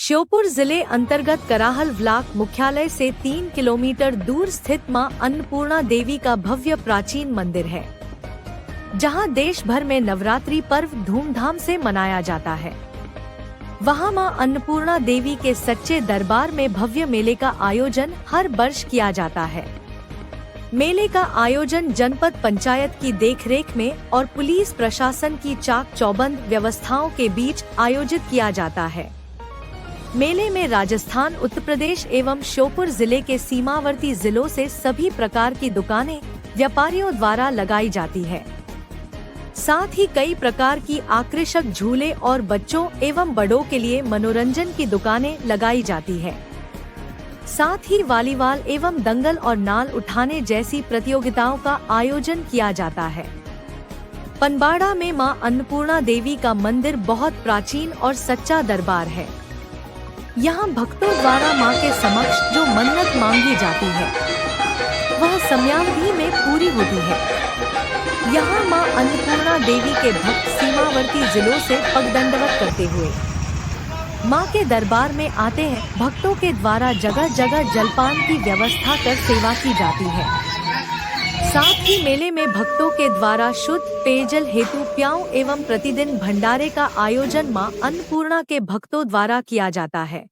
श्योपुर जिले अंतर्गत कराहल ब्लॉक मुख्यालय से 3 किलोमीटर दूर स्थित मां अन्नपूर्णा देवी का भव्य प्राचीन मंदिर है, जहां देश भर में नवरात्रि पर्व धूमधाम से मनाया जाता है। वहां मां अन्नपूर्णा देवी के सच्चे दरबार में भव्य मेले का आयोजन हर वर्ष किया जाता है। मेले का आयोजन जनपद पंचायत की देखरेख में और पुलिस प्रशासन की चाक चौबंद व्यवस्थाओं के बीच आयोजित किया जाता है। मेले में राजस्थान, उत्तर प्रदेश एवं श्योपुर जिले के सीमावर्ती जिलों से सभी प्रकार की दुकानें व्यापारियों द्वारा लगाई जाती है। साथ ही कई प्रकार की आकर्षक झूले और बच्चों एवं बड़ों के लिए मनोरंजन की दुकानें लगाई जाती है। साथ ही वॉलीबॉल एवं दंगल और नाल उठाने जैसी प्रतियोगिताओं का आयोजन किया जाता है। पनबाड़ा में मां अन्नपूर्णा देवी का मंदिर बहुत प्राचीन और सच्चा दरबार है। यहाँ भक्तों द्वारा मां के समक्ष जो मन्नत मांगी जाती है वह समयावधि में पूरी होती है। यहाँ मां अन्नपूर्णा देवी के भक्त सीमावर्ती जिलों से पगदंडवत करते हुए मां के दरबार में आते हैं। भक्तों के द्वारा जगह जगह जलपान की व्यवस्था कर सेवा की जाती है। साथ ही मेले में भक्तों के द्वारा शुद्ध पेयजल हेतु प्याऊ एवं प्रतिदिन भंडारे का आयोजन मां अन्नपूर्णा के भक्तों द्वारा किया जाता है।